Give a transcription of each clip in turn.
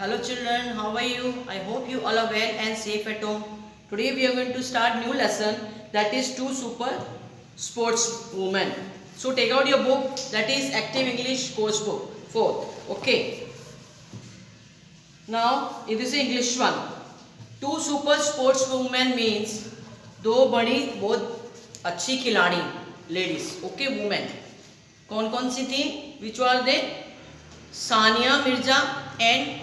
Hello children, how are you? I hope you all are well and safe at home. Today we are going to start new lesson, that is two super sports women. So take out your book, that is Active English course book 4th. Okay. Now it is English one. Two super sports women means दो बड़ी बहुत अच्छी खिलाड़ी ladies. Okay women. कौन कौन सी थी? Which are they? Sania Mirza and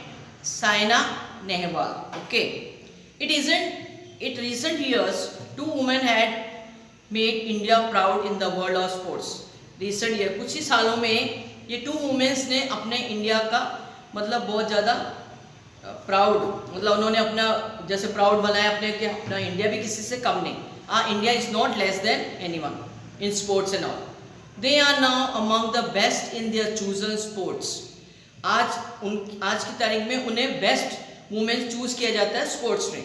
Saina Nehwal. Okay. In recent years, two women had made India proud in the world of sports. Recent year, कुछ ही सालों में ये two women ने अपने इंडिया का मतलब बहुत ज़्यादा प्राउड, मतलब उन्होंने अपना जैसे प्राउड बनाया अपने कि अपना इंडिया भी किसी से कम नहीं. India is not less than anyone in sports and all. They are now among the best in their chosen sports. आज की तारीख में उन्हें बेस्ट वुमेन चूज किया जाता है स्पोर्ट्स में.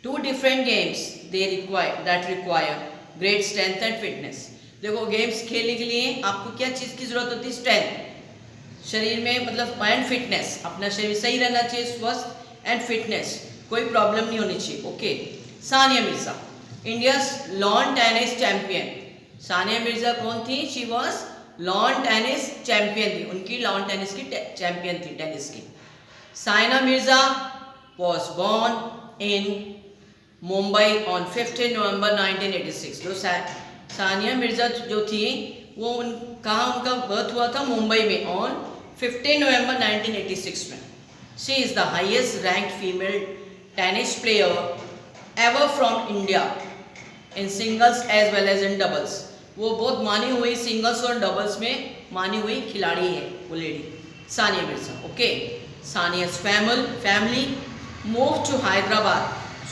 Two different games that require great strength and fitness. देखो गेम्स खेलने के लिए आपको क्या चीज़ की जरूरत होती है? स्ट्रेंथ, शरीर में मतलब एंड फिटनेस. अपना शरीर सही रहना चाहिए, स्वस्थ एंड फिटनेस, कोई प्रॉब्लम नहीं होनी चाहिए. Okay. Sania Mirza, India lawn tennis champion. Sania Mirza कौन थी? She was lawn tennis champion थी. उनकी लॉन टेनिस की चैंपियन थी, टेनिस की. Saina Mirza was born in Mumbai on 15 नवंबर 1986. जो सानिया मिर्जा जो थी वो कहाँ उनका बर्थ हुआ था? मुंबई में ऑन 15 नवंबर 1986 में. She is the highest ranked female tennis player ever from India in singles as well as in doubles. वो बहुत मानी हुई सिंगल्स और डबल्स में मानी हुई खिलाड़ी है वो lady Sania Mirza. Okay. Sania's family move to Hyderabad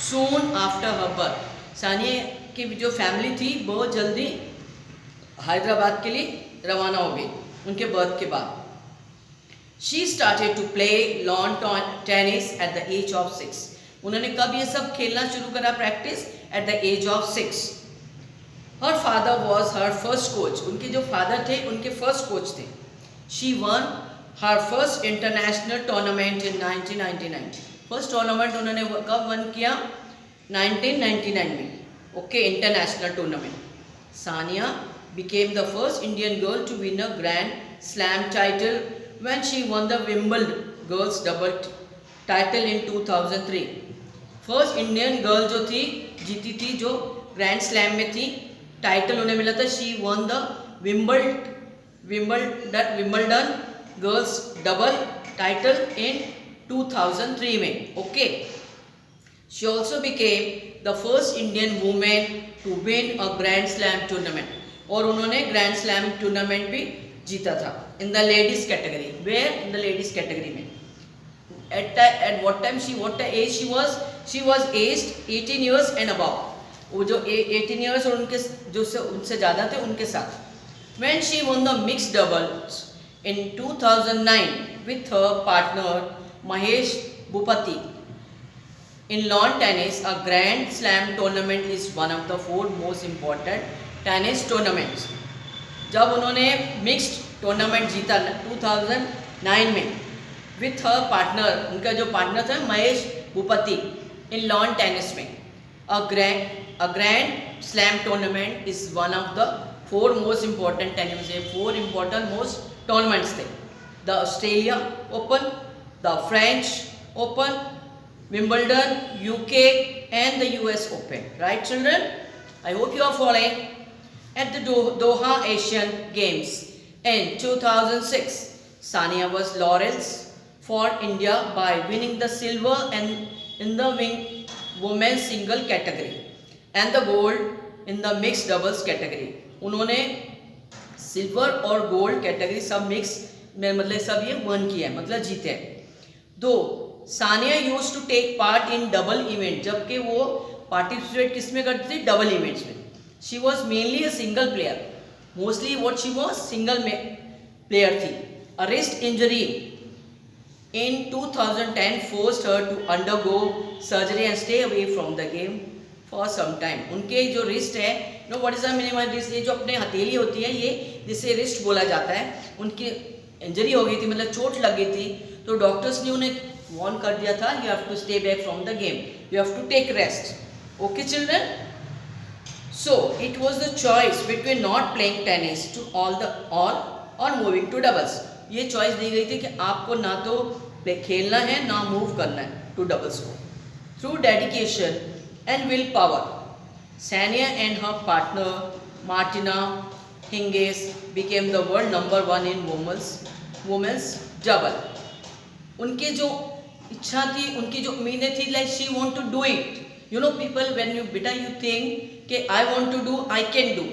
soon after her birth. Sania की जो फैमिली थी बहुत जल्दी हैदराबाद के लिए रवाना हो गई उनके बर्थ के बाद. She started to play lawn tennis at the age of 6. उन्होंने कब ये सब खेलना शुरू करा? Practice at the age of 6. Her father was her first coach. उनके जो फादर थे उनके फर्स्ट कोच थे. She won her first international tournament in 1999. First tournament उन्होंने कब वन किया? 1999 में. Okay. International tournament. Sania became the first Indian girl to win a Grand Slam title when she won the Wimbledon girls double title in 2003. First Indian girl जो थी जीती थी, जो grand slam में थी, टाइटल उन्हें मिला था. She won the Wimbledon girls double title in 2003 में. Okay. She also became the first Indian women to win a grand slam tournament. और उन्होंने ग्रैंड स्लैम टूर्नामेंट भी जीता था in the ladies category. Where? In the ladies category में. At what time what age she was? She was aged 18 years and above. वो जो 18 years और उनके जो उनसे ज़्यादा थे उनके साथ. When she won the mixed doubles in 2009 with her partner Mahesh Bhupati in lawn tennis, a Grand Slam tournament is one of the 4 most important tennis tournaments. जब उन्होंने मिक्स्ड टूर्नामेंट जीता 2009 में विथ हर पार्टनर, उनका जो partner था Mahesh Bhupathi, in lawn tennis में. A grand slam tournament is one of the 4 most important tennis. 4 important most tournaments थे. The Australia Open, the French Open, Wimbledon, UK and the US Open. Right children? I hope you are following. At the Doha Asian Games in 2006, Sania was laurels for India by winning the silver and in the women's single category and the gold in the mixed doubles category. उन्होंने silver और gold category सब mix में मतलब सब ये one किया है, मतलब जीते हैं. दो Sania used to take part in double event. जबकि वो पार्टिसिपेट किस में करती थी? डबल इवेंट्स में. She was mainly a single player. Mostly what she was? Single player थी. A wrist injury in 2010 forced her to undergo surgery and stay away from the game for some time. उनके जो wrist है, no what is the meaning of wrist? ये जो अपने हथेली होती है ये जिसे wrist बोला जाता है, उनकी इंजरी हो गई थी, मतलब चोट लग गई थी. तो डॉक्टर्स ने उन्हें वार्न कर दिया था, you have to stay back from the game, you have to take rest. Okay children, so it was the choice between not playing tennis to all the or moving to doubles. ये choice दी गई थी कि आपको ना तो खेलना है ना मूव करना है टू डबल्स को। Through dedication and will power, Sania and her partner Martina Hingis became the world number 1 in women's double. उनके जो इच्छा थी, उनकी जो उम्मीदें थी, like she want to do it. You know people, when you बेटा you think कि I want to do, I can do.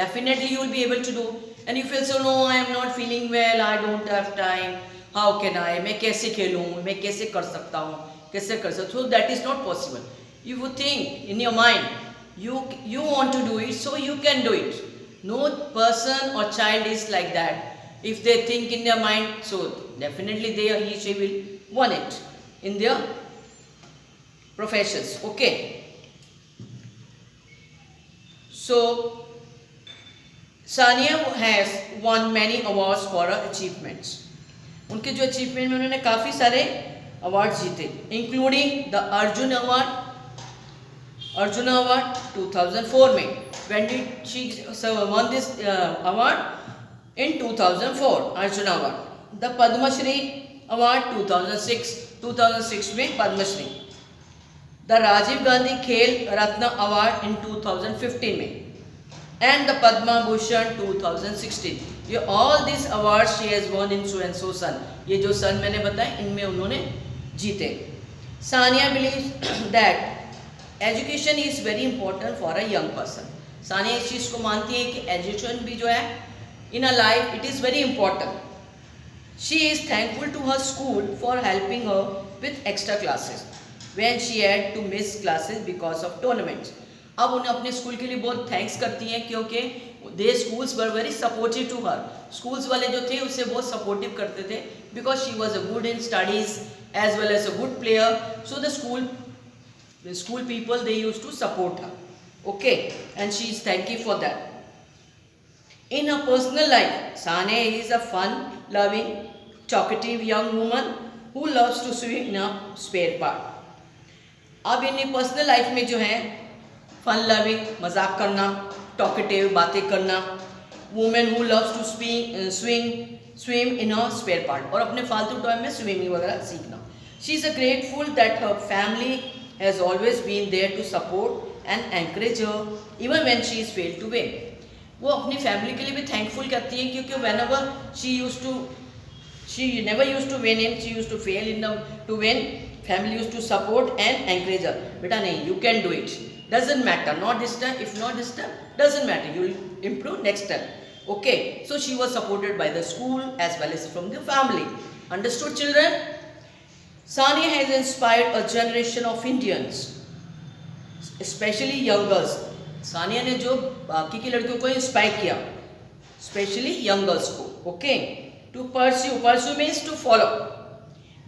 Definitely you will be able to do. And you feel so no, I am not feeling well, I don't have time. How can I? मैं कैसे खेलूँ? मैं कैसे कर सकता हूँ? कैसे कर सकता हूँ? So that is not possible. You would think in your mind, you want to do it, so you can do it. No person or child is like that. If they think in their mind, so definitely they or she will want it in their professions. Okay, so Sania has won many awards for her achievements. उनके जो achievement में उन्होंने काफ़ी सारे award जीते, including the Arjuna Award 2004 में. When did she won this award? In 2004, Arjuna Award. The Padma Shri Award 2006 में Padma Shri. The Rajiv Gandhi Khel Ratna Award in 2015 में, and the Padma Bhushan 2016. ये all these awards she has won in so and so son. ये जो सन मैंने बताए इनमें उन्होंने जीते. Sania believes that education is very important for a young person. Sania इस चीज़ को मानती है कि एजुकेशन भी जो है in a life it is very important. She is thankful to her school for helping her with extra classes when she had to miss classes because of tournaments. अब उन्हें अपने स्कूल के लिए बहुत थैंक्स करती हैं क्योंकि they schools were very supportive to her. Schools वाले जो थे उससे बहुत सपोर्टिव करते थे because she was a good in studies as well as a good player. So the school people, they used to support her. Okay, and she is thankful for that. In her personal life, Sania is a fun loving talkative young woman who loves to swing in a spare part. अब इन personal life में जो है fun loving, मजाक करना, talkative, बातें करना, women who loves to swim in a spare part, और अपने फालतू टाइम में स्विमिंग वगैरह सीखना. She is a grateful that her family has always been there to support and encourage her even when she is failed to win. वो अपनी family के लिए भी थैंकफुल करती है क्योंकि whenever she never used to win and she used to fail to win, family used to support and encourage her. बेटा नहीं, you can do it, doesn't matter, not this time, if not this time doesn't matter, you will improve next time. Okay, so she was supported by the school as well as from the family. Understood children? Sania has inspired a generation of Indians, especially young girls. Sania ने जो बाकी की लड़कियों को inspire किया, specially young girls को. Okay, to pursue means to follow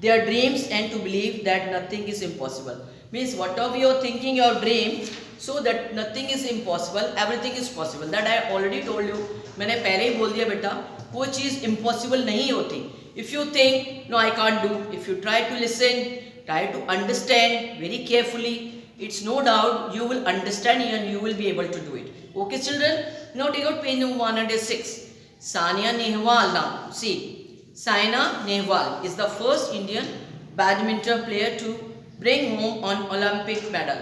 their dreams and to believe that nothing is impossible. Means whatever you are thinking your dream, so that nothing is impossible, everything is possible. That I already told you. मैंने पहले ही बोल दिया बेटा, कोई चीज़ impossible नहीं होती. If you think no I can't do, if you try to listen, try to understand very carefully, it's no doubt you will understand and you will be able to do it. Okay children, now take out page number 106. Sania Nehwal now. See, Saina Nehwal is the first Indian badminton player to bring home an Olympic medal.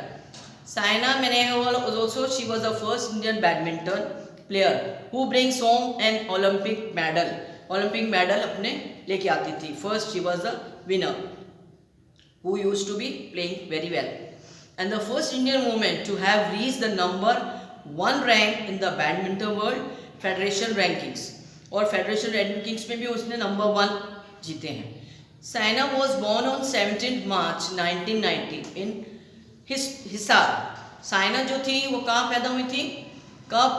Saina Nehwal was also, she was the first Indian badminton player who brings home an Olympic medal. Olympic medal अपने लेके आती थी. First she was the winner who used to be playing very well. And the first Indian woman to have reached the number 1 rank in the badminton world Federation rankings. और federation rankings में भी उसने number 1 जीते हैं. Saina was born on 17 मार्च 1990 इन हिसार. साइना जो थी वो कहाँ पैदा हुई थी, कब,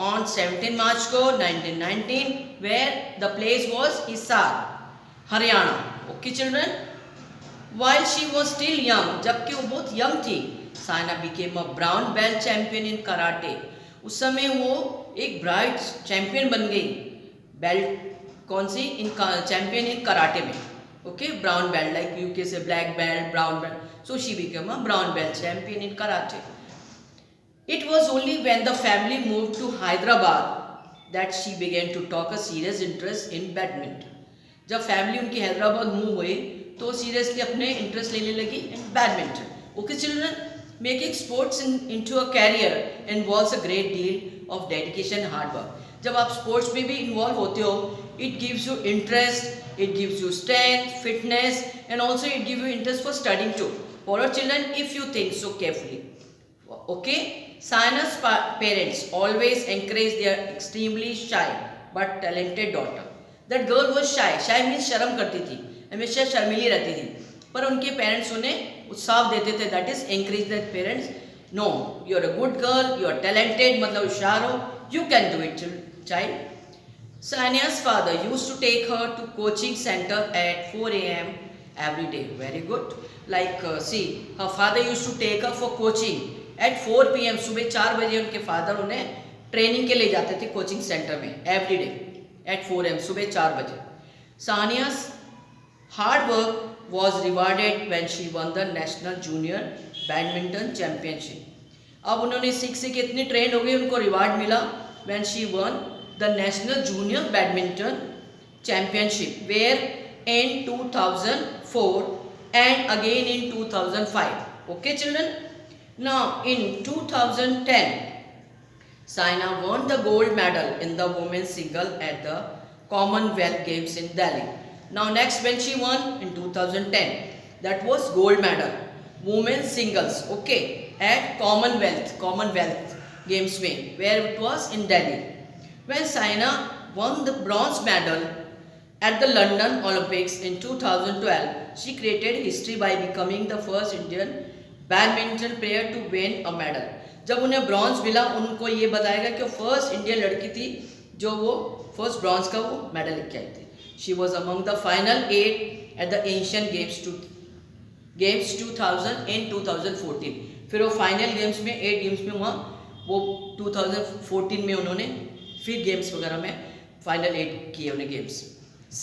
ऑन 17 मार्च को 1919, where the place was Hisar, Haryana. Okay children, while she was still young, जबकि वो बहुत यंग थी, Saina became a brown belt champion in karate. उस समय वो एक ब्राइट चैंपियन बन गई. बेल्ट कौन सी, इन चैंपियन इन कराटे में. Okay, brown belt, like you can say black belt, brown belt. So she became a brown belt champion in karate. It was only when the family moved to Hyderabad that she began to take a serious interest in badminton. जब family उनकी Hyderabad move हुई तो seriously अपने interest लेने लगी in badminton. Okay children, making sports into a career involves a great deal of dedication hard work. जब आप sports में भी इन्वॉल्व होते हो, it gives you interest, it gives you strength, fitness, and also it gives you interest for studying too. For our children, if you think so carefully. Okay, Sana's parents always encouraged their extremely shy but talented daughter. That girl was shy. Shy means शर्म करती थी, हमेशा शर्मीली रहती थी. पर उनके parents उन्हें उत्साह देते थे. That is encourage their parents. No, you are a good girl. You are talented. मतलब होशियार हो. You can do it, child. Sania's father used to take her to coaching center at 4 a.m. every day. Very good. Like see, her father used to take her for coaching. At 4 PM सुबह 4 बजे उनके father उन्हें training के लिए जाते थे coaching centre में every day at 4 AM सुबह 4 बजे. Sania's hard work was rewarded when she won the national junior badminton championship. अब उन्होंने सीख इतनी ट्रेंड हो गई, उनको रिवार्ड मिला when she won the national junior badminton championship where in 2004 and again in 2005. Okay children. Now in 2010, Saina won the gold medal in the women's single at the Commonwealth Games in Delhi. Now next when she won in 2010, that was gold medal women's singles, okay, at Commonwealth Games में, where it was in Delhi. When Saina won the bronze medal at the London Olympics in 2012, she created history by becoming the first Indian badminton player to win a medal. जब उन्हें bronze मिला, उनको ये बताएगा कि first Indian लड़की थी जो वो फर्स्ट ब्रॉन्ज का वो मेडल लेके आई थी. She was among the final 8 at the Asian games 2000 इन 2014. फिर वो फाइनल गेम्स में 8 गेम्स में वहाँ वो 2014 में उन्होंने फिर गेम्स वगैरह में फाइनल 8 किए उन्हें games.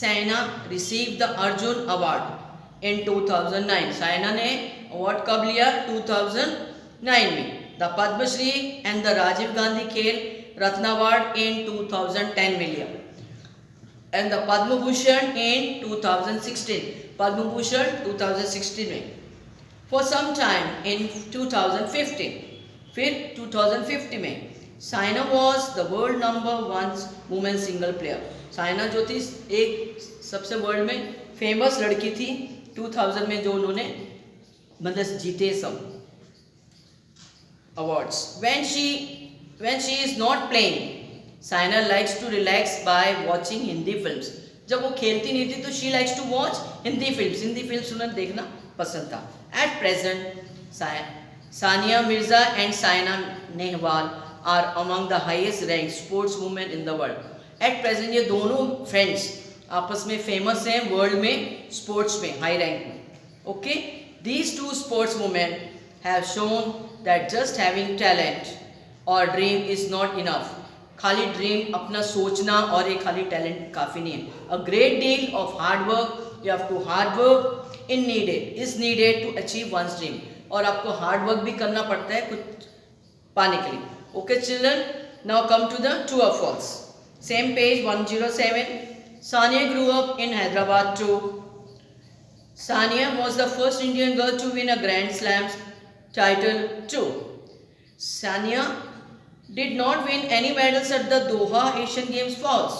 Saina receive the Arjuna award in 2009. Saina ने अवार्ड कब लिया? 2009 में. The Padma Shri and the Rajiv Gandhi Khel Ratna award in 2010 में लिया, and the Padma Bhushan in 2016. Padma Bhushan 2016 में. फॉर सम टाइम इन 2015, फिर 2050 में Saina was the world number 1 women single player. Saina जो थी एक सबसे वर्ल्ड में फेमस लड़की थी 2000 में, जो उन्होंने मतलब जीते सब awards. when she is not playing, Saina likes to relax by watching Hindi films. जब वो खेलती नहीं थी तो she likes to watch Hindi films उन्हें देखना पसंद था. at present Sania Mirza and Saina Nehwal are among the highest ranked sports women in the world. at present ये दोनों फ्रेंड्स आपस में फेमस हैं वर्ल्ड में स्पोर्ट्स में, हाई रैंक में. Okay, these two sportswomen have shown that just having talent or dream is not enough. खाली dream अपना सोचना और एक खाली टैलेंट काफ़ी नहीं है. A great deal of hard work, you have to hard work is needed to achieve one's dream. और आपको हार्ड वर्क भी करना पड़ता है कुछ पाने के लिए. Okay children, now come to the true or false. Same page 107. Sania grew up in Hyderabad too. Sania was the first Indian girl to win a Grand Slam title too. Sania did not win any medals at the Doha Asian Games false.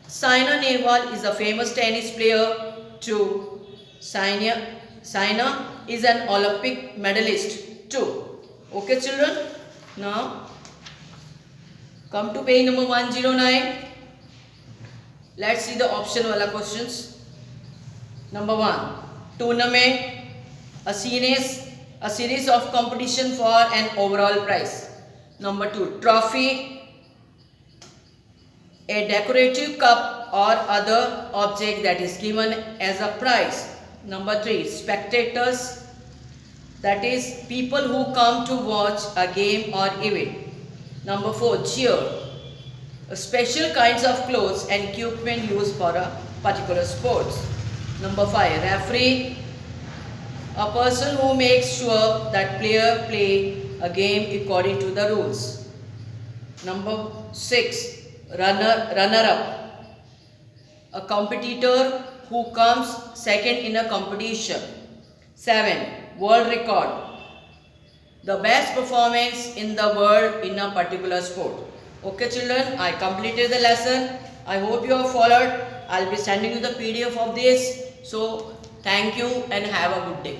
Saina Nehwal is a famous tennis player too. Saina is an Olympic medalist too. Okay children, now come to page number 109. Let's see the option wala questions. Number 1, tournament, a series of competition for an overall prize. Number 2, trophy, a decorative cup or other object that is given as a prize. Number 3, spectators, that is people who come to watch a game or event. Number 4, cheer, special kinds of clothes and equipment used for a particular sports. Number 5, referee, a person who makes sure that player play a game according to the rules. Number 6, runner-up, a competitor who comes second in a competition. 7, world record, the best performance in the world in a particular sport. Okay children, I completed the lesson. I hope you have followed. I'll be sending you the PDF of this. So thank you and have a good day.